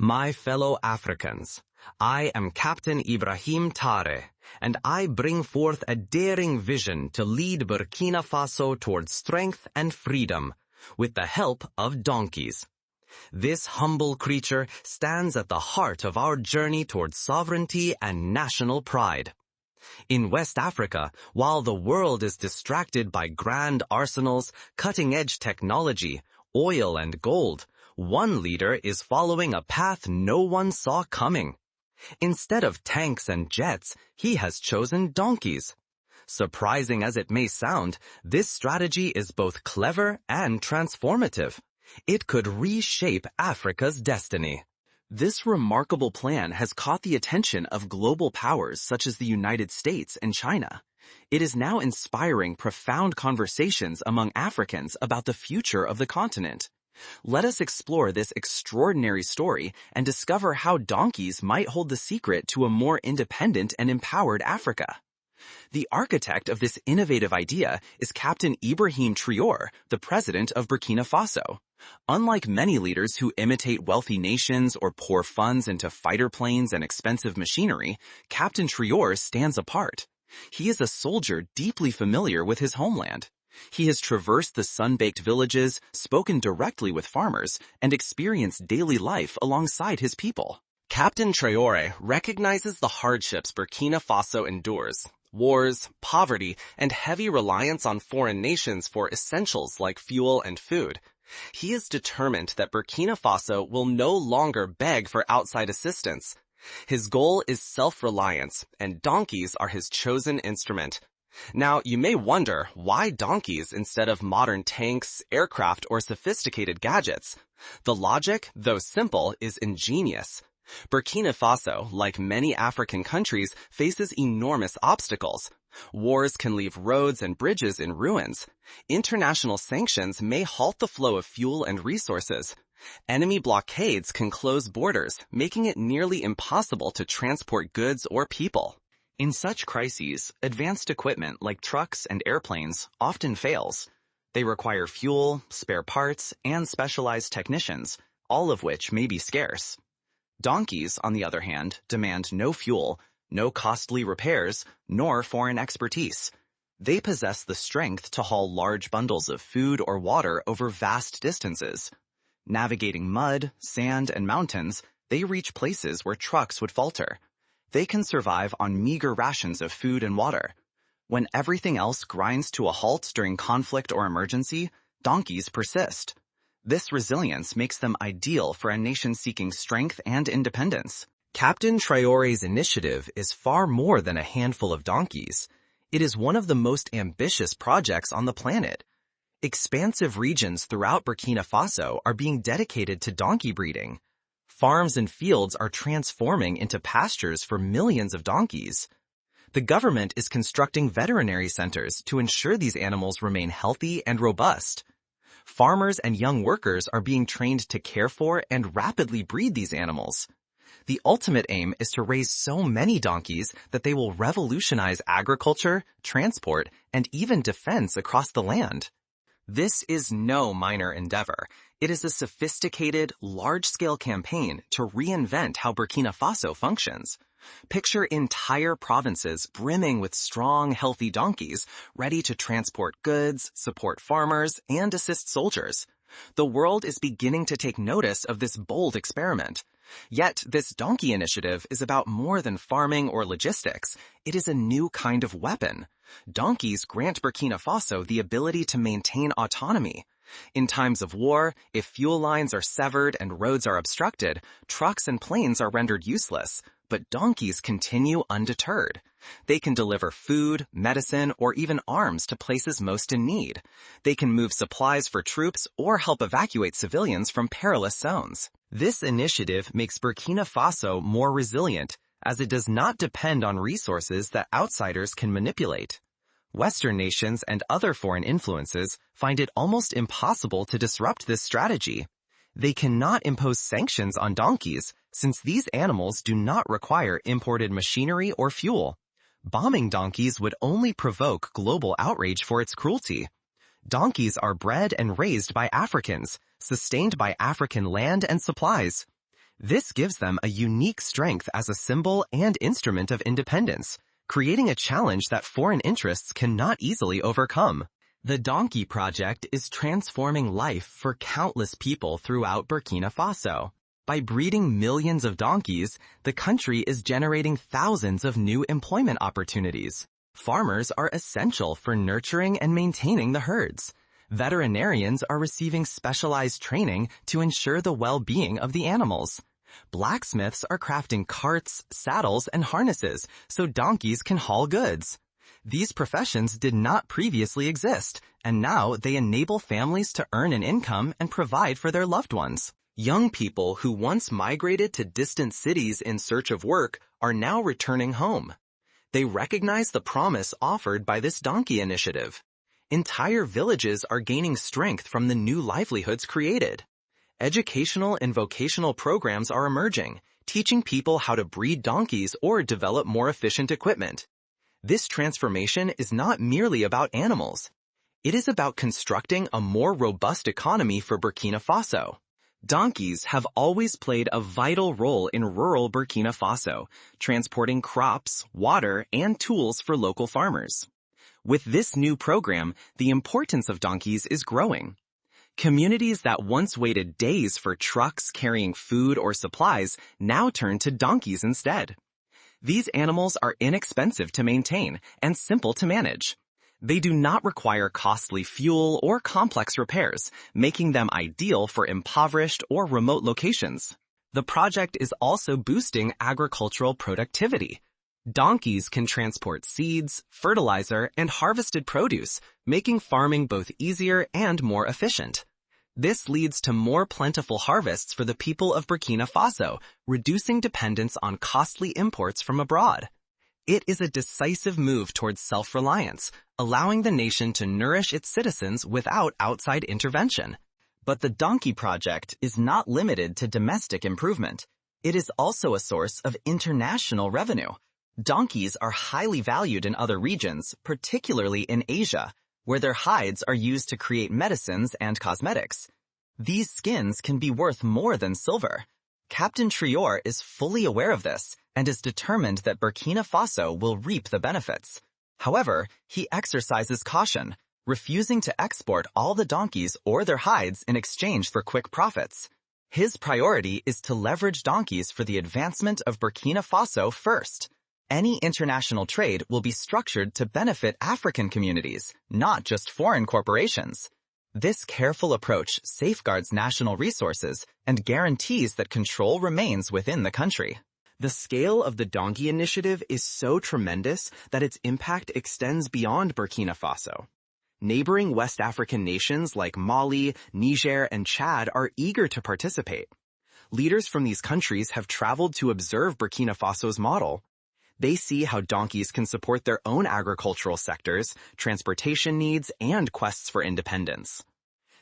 My fellow Africans, I am Captain Ibrahim Traoré, and I bring forth a daring vision to lead Burkina Faso towards strength and freedom, with the help of donkeys. This humble creature stands at the heart of our journey towards sovereignty and national pride. In West Africa, while the world is distracted by grand arsenals, cutting-edge technology, oil and gold, one leader is following a path no one saw coming. Instead of tanks and jets, he has chosen donkeys. Surprising as it may sound, this strategy is both clever and transformative. It could reshape Africa's destiny. This remarkable plan has caught the attention of global powers such as the United States and China. It is now inspiring profound conversations among Africans about the future of the continent. Let us explore this extraordinary story and discover how donkeys might hold the secret to a more independent and empowered Africa. The architect of this innovative idea is Captain Ibrahim Traoré, the president of Burkina Faso. Unlike many leaders who imitate wealthy nations or pour funds into fighter planes and expensive machinery, Captain Traoré stands apart. He is a soldier deeply familiar with his homeland. He has traversed the sun-baked villages, spoken directly with farmers, and experienced daily life alongside his people. Captain Traoré recognizes the hardships Burkina Faso endures: wars, poverty, and heavy reliance on foreign nations for essentials like fuel and food. He is determined that Burkina Faso will no longer beg for outside assistance. His goal is self-reliance, and donkeys are his chosen instrument. Now, you may wonder, why donkeys instead of modern tanks, aircraft, or sophisticated gadgets? The logic, though simple, is ingenious. Burkina Faso, like many African countries, faces enormous obstacles. Wars can leave roads and bridges in ruins. International sanctions may halt the flow of fuel and resources. Enemy blockades can close borders, making it nearly impossible to transport goods or people. In such crises, advanced equipment like trucks and airplanes often fails. They require fuel, spare parts, and specialized technicians, all of which may be scarce. Donkeys, on the other hand, demand no fuel, no costly repairs, nor foreign expertise. They possess the strength to haul large bundles of food or water over vast distances. Navigating mud, sand, and mountains, they reach places where trucks would falter. They can survive on meager rations of food and water. When everything else grinds to a halt during conflict or emergency, donkeys persist. This resilience makes them ideal for a nation seeking strength and independence. Captain Traoré's initiative is far more than a handful of donkeys. It is one of the most ambitious projects on the planet. Expansive regions throughout Burkina Faso are being dedicated to donkey breeding. Farms and fields are transforming into pastures for millions of donkeys. The government is constructing veterinary centers to ensure these animals remain healthy and robust. Farmers and young workers are being trained to care for and rapidly breed these animals. The ultimate aim is to raise so many donkeys that they will revolutionize agriculture, transport, and even defense across the land. This is no minor endeavor. It is a sophisticated, large-scale campaign to reinvent how Burkina Faso functions. Picture entire provinces brimming with strong, healthy donkeys, ready to transport goods, support farmers, and assist soldiers. The world is beginning to take notice of this bold experiment. Yet, this donkey initiative is about more than farming or logistics. It is a new kind of weapon. Donkeys grant Burkina Faso the ability to maintain autonomy. In times of war, if fuel lines are severed and roads are obstructed, trucks and planes are rendered useless, but donkeys continue undeterred. They can deliver food, medicine, or even arms to places most in need. They can move supplies for troops or help evacuate civilians from perilous zones. This initiative makes Burkina Faso more resilient, as it does not depend on resources that outsiders can manipulate. Western nations and other foreign influences find it almost impossible to disrupt this strategy. They cannot impose sanctions on donkeys, since these animals do not require imported machinery or fuel. Bombing donkeys would only provoke global outrage for its cruelty. Donkeys are bred and raised by Africans, sustained by African land and supplies. This gives them a unique strength as a symbol and instrument of independence, creating a challenge that foreign interests cannot easily overcome. The Donkey Project is transforming life for countless people throughout Burkina Faso. By breeding millions of donkeys, the country is generating thousands of new employment opportunities. Farmers are essential for nurturing and maintaining the herds. Veterinarians are receiving specialized training to ensure the well-being of the animals. Blacksmiths are crafting carts, saddles, and harnesses so donkeys can haul goods. These professions did not previously exist, and now they enable families to earn an income and provide for their loved ones. Young people who once migrated to distant cities in search of work are now returning home. They recognize the promise offered by this donkey initiative. Entire villages are gaining strength from the new livelihoods created. Educational and vocational programs are emerging, teaching people how to breed donkeys or develop more efficient equipment. This transformation is not merely about animals. It is about constructing a more robust economy for Burkina Faso. Donkeys have always played a vital role in rural Burkina Faso, transporting crops, water, and tools for local farmers. With this new program, the importance of donkeys is growing. Communities that once waited days for trucks carrying food or supplies now turn to donkeys instead. These animals are inexpensive to maintain and simple to manage. They do not require costly fuel or complex repairs, making them ideal for impoverished or remote locations. The project is also boosting agricultural productivity. Donkeys can transport seeds, fertilizer, and harvested produce, making farming both easier and more efficient. This leads to more plentiful harvests for the people of Burkina Faso, reducing dependence on costly imports from abroad. It is a decisive move towards self-reliance, allowing the nation to nourish its citizens without outside intervention. But the Donkey Project is not limited to domestic improvement. It is also a source of international revenue. Donkeys are highly valued in other regions, particularly in Asia, where their hides are used to create medicines and cosmetics. These skins can be worth more than silver. Captain Traoré is fully aware of this and is determined that Burkina Faso will reap the benefits. However, he exercises caution, refusing to export all the donkeys or their hides in exchange for quick profits. His priority is to leverage donkeys for the advancement of Burkina Faso first. Any international trade will be structured to benefit African communities, not just foreign corporations. This careful approach safeguards national resources and guarantees that control remains within the country. The scale of the Donkey Initiative is so tremendous that its impact extends beyond Burkina Faso. Neighboring West African nations like Mali, Niger, and Chad are eager to participate. Leaders from these countries have traveled to observe Burkina Faso's model. They see how donkeys can support their own agricultural sectors, transportation needs, and quests for independence.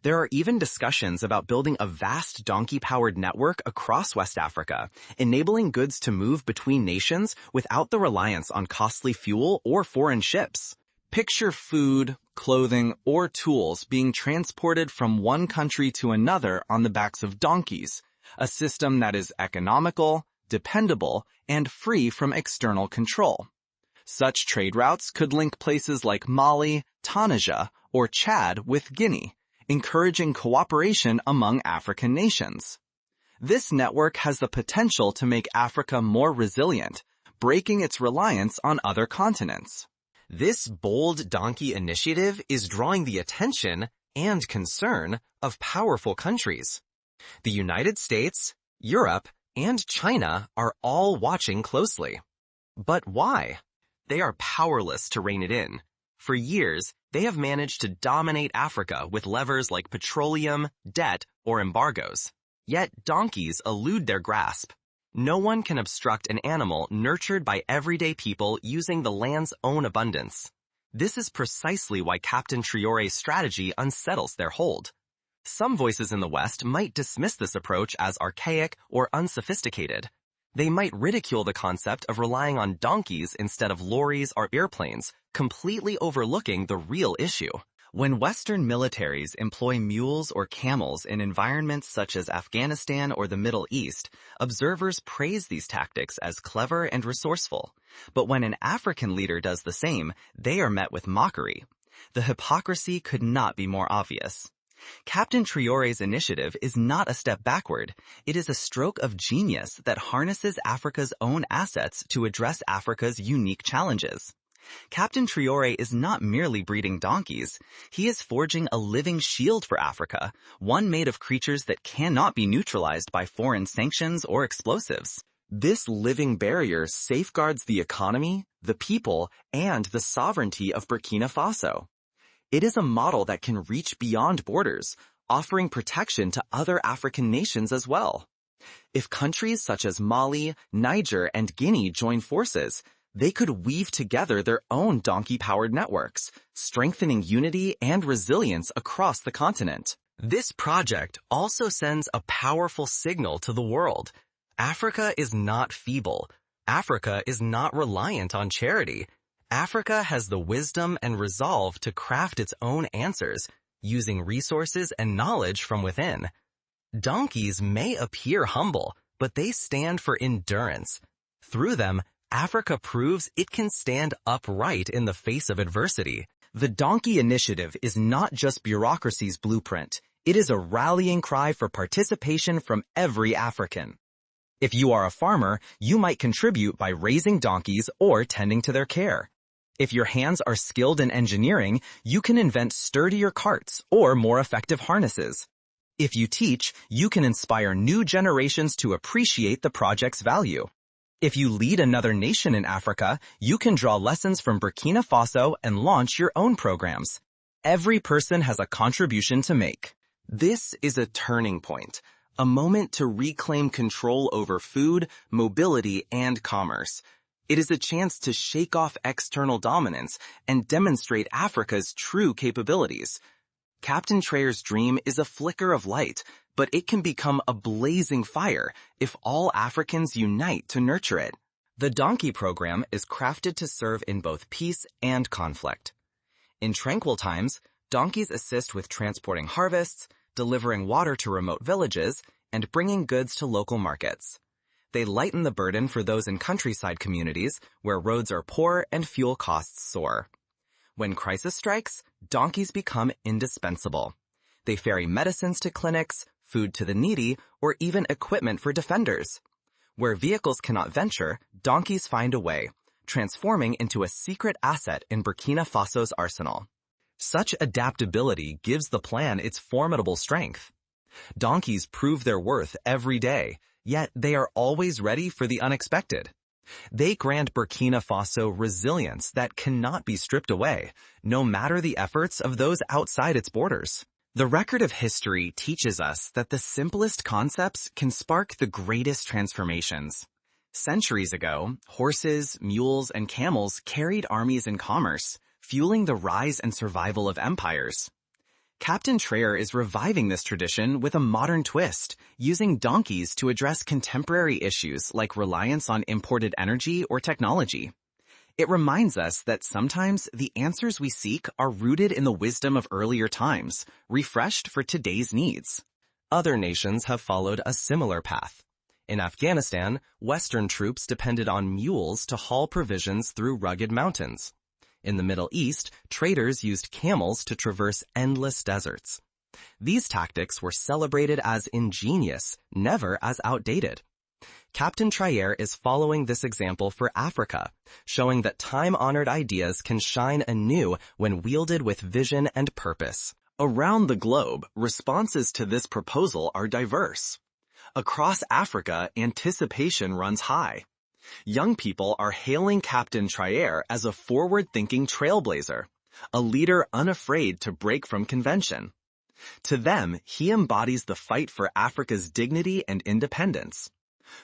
There are even discussions about building a vast donkey-powered network across West Africa, enabling goods to move between nations without the reliance on costly fuel or foreign ships. Picture food, clothing, or tools being transported from one country to another on the backs of donkeys, a system that is economical, dependable, and free from external control. Such trade routes could link places like Mali, Tunisia, or Chad with Guinea, encouraging cooperation among African nations. This network has the potential to make Africa more resilient, breaking its reliance on other continents. This bold donkey initiative is drawing the attention and concern of powerful countries. The United States, Europe, and China are all watching closely. But why? They are powerless to rein it in. For years, they have managed to dominate Africa with levers like petroleum, debt, or embargoes. Yet donkeys elude their grasp. No one can obstruct an animal nurtured by everyday people using the land's own abundance. This is precisely why Captain Traoré's strategy unsettles their hold. Some voices in the West might dismiss this approach as archaic or unsophisticated. They might ridicule the concept of relying on donkeys instead of lorries or airplanes, completely overlooking the real issue. When Western militaries employ mules or camels in environments such as Afghanistan or the Middle East, observers praise these tactics as clever and resourceful. But when an African leader does the same, they are met with mockery. The hypocrisy could not be more obvious. Captain Traoré's initiative is not a step backward. It is a stroke of genius that harnesses Africa's own assets to address Africa's unique challenges. Captain Traoré is not merely breeding donkeys. He is forging a living shield for Africa, one made of creatures that cannot be neutralized by foreign sanctions or explosives. This living barrier safeguards the economy, the people, and the sovereignty of Burkina Faso. It is a model that can reach beyond borders, offering protection to other African nations as well. If countries such as Mali, Niger, and Guinea join forces, they could weave together their own donkey-powered networks, strengthening unity and resilience across the continent. This project also sends a powerful signal to the world. Africa is not feeble. Africa is not reliant on charity. Africa has the wisdom and resolve to craft its own answers, using resources and knowledge from within. Donkeys may appear humble, but they stand for endurance. Through them, Africa proves it can stand upright in the face of adversity. The donkey initiative is not just bureaucracy's blueprint. It is a rallying cry for participation from every African. If you are a farmer, you might contribute by raising donkeys or tending to their care. If your hands are skilled in engineering, you can invent sturdier carts or more effective harnesses. If you teach, you can inspire new generations to appreciate the project's value. If you lead another nation in Africa, you can draw lessons from Burkina Faso and launch your own programs. Every person has a contribution to make. This is a turning point, a moment to reclaim control over food, mobility, and commerce. It is a chance to shake off external dominance and demonstrate Africa's true capabilities. Captain Traoré's dream is a flicker of light, but it can become a blazing fire if all Africans unite to nurture it. The donkey program is crafted to serve in both peace and conflict. In tranquil times, donkeys assist with transporting harvests, delivering water to remote villages, and bringing goods to local markets. They lighten the burden for those in countryside communities where roads are poor and fuel costs soar. When crisis strikes, donkeys become indispensable. They ferry medicines to clinics, food to the needy, or even equipment for defenders. Where vehicles cannot venture, donkeys find a way, transforming into a secret asset in Burkina Faso's arsenal. Such adaptability gives the plan its formidable strength. Donkeys prove their worth every day, yet they are always ready for the unexpected. They grant Burkina Faso resilience that cannot be stripped away, no matter the efforts of those outside its borders. The record of history teaches us that the simplest concepts can spark the greatest transformations. Centuries ago, horses, mules, and camels carried armies and commerce, fueling the rise and survival of empires. Captain Traoré is reviving this tradition with a modern twist, using donkeys to address contemporary issues like reliance on imported energy or technology. It reminds us that sometimes the answers we seek are rooted in the wisdom of earlier times, refreshed for today's needs. Other nations have followed a similar path. In Afghanistan, Western troops depended on mules to haul provisions through rugged mountains. In the Middle East, traders used camels to traverse endless deserts. These tactics were celebrated as ingenious, never as outdated. Captain Traoré is following this example for Africa, showing that time-honored ideas can shine anew when wielded with vision and purpose. Around the globe, responses to this proposal are diverse. Across Africa, anticipation runs high. Young people are hailing Captain Traoré as a forward-thinking trailblazer, a leader unafraid to break from convention. To them, he embodies the fight for Africa's dignity and independence.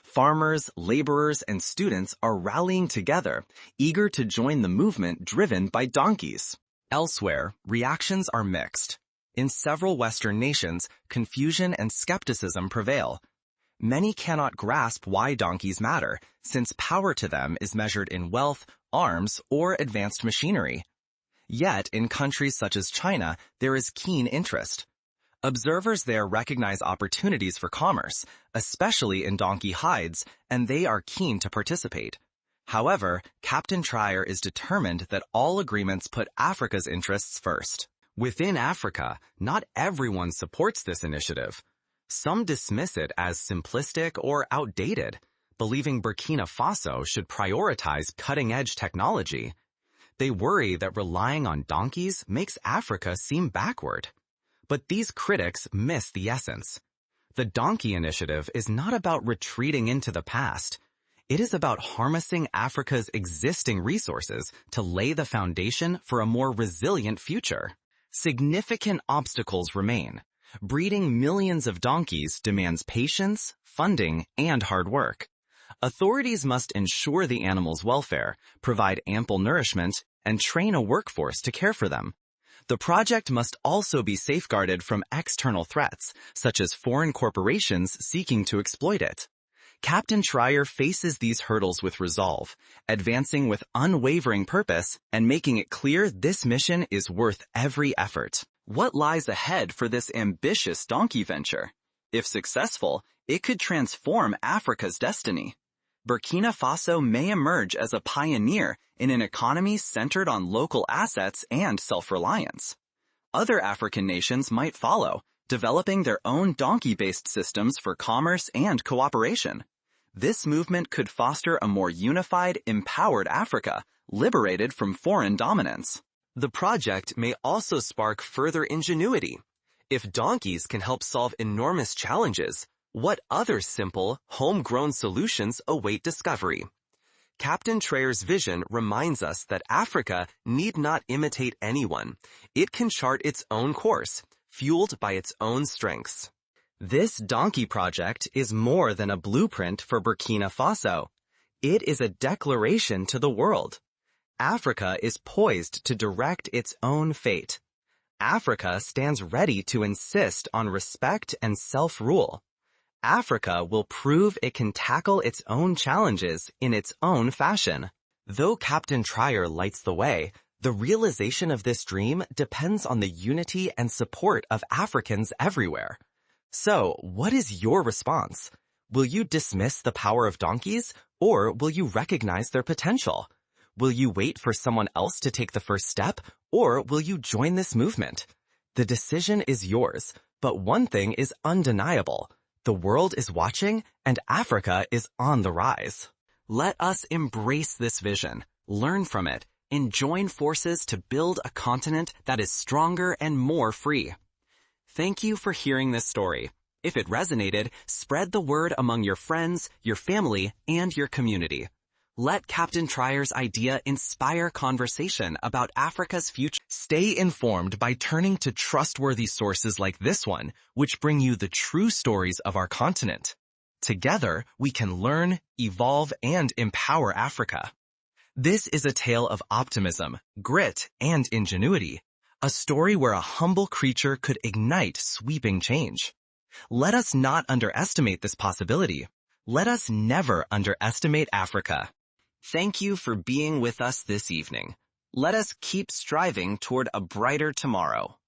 Farmers, laborers, and students are rallying together, eager to join the movement driven by donkeys. Elsewhere, reactions are mixed. In several Western nations, confusion and skepticism prevail. Many cannot grasp why donkeys matter, since power to them is measured in wealth, arms, or advanced machinery. Yet, in countries such as China, there is keen interest. Observers there recognize opportunities for commerce, especially in donkey hides, and they are keen to participate. However, Captain Traoré is determined that all agreements put Africa's interests first. Within Africa, not everyone supports this initiative. Some dismiss it as simplistic or outdated, believing Burkina Faso should prioritize cutting-edge technology. They worry that relying on donkeys makes Africa seem backward. But these critics miss the essence. The donkey initiative is not about retreating into the past. It is about harnessing Africa's existing resources to lay the foundation for a more resilient future. Significant obstacles remain. Breeding millions of donkeys demands patience, funding, and hard work. Authorities must ensure the animals' welfare, provide ample nourishment, and train a workforce to care for them. The project must also be safeguarded from external threats, such as foreign corporations seeking to exploit it. Captain Traoré faces these hurdles with resolve, advancing with unwavering purpose and making it clear this mission is worth every effort. What lies ahead for this ambitious donkey venture? If successful, it could transform Africa's destiny. Burkina Faso may emerge as a pioneer in an economy centered on local assets and self-reliance. Other African nations might follow, developing their own donkey-based systems for commerce and cooperation. This movement could foster a more unified, empowered Africa, liberated from foreign dominance. The project may also spark further ingenuity. If donkeys can help solve enormous challenges, what other simple, homegrown solutions await discovery? Captain Traoré's vision reminds us that Africa need not imitate anyone. It can chart its own course, fueled by its own strengths. This donkey project is more than a blueprint for Burkina Faso. It is a declaration to the world. Africa is poised to direct its own fate. Africa stands ready to insist on respect and self-rule. Africa will prove it can tackle its own challenges in its own fashion. Though Captain Traoré lights the way, the realization of this dream depends on the unity and support of Africans everywhere. So, what is your response? Will you dismiss the power of donkeys, or will you recognize their potential? Will you wait for someone else to take the first step, or will you join this movement? The decision is yours, but one thing is undeniable. The world is watching, and Africa is on the rise. Let us embrace this vision, learn from it, and join forces to build a continent that is stronger and more free. Thank you for hearing this story. If it resonated, spread the word among your friends, your family, and your community. Let Captain Traoré's idea inspire conversation about Africa's future. Stay informed by turning to trustworthy sources like this one, which bring you the true stories of our continent. Together, we can learn, evolve, and empower Africa. This is a tale of optimism, grit, and ingenuity. A story where a humble creature could ignite sweeping change. Let us not underestimate this possibility. Let us never underestimate Africa. Thank you for being with us this evening. Let us keep striving toward a brighter tomorrow.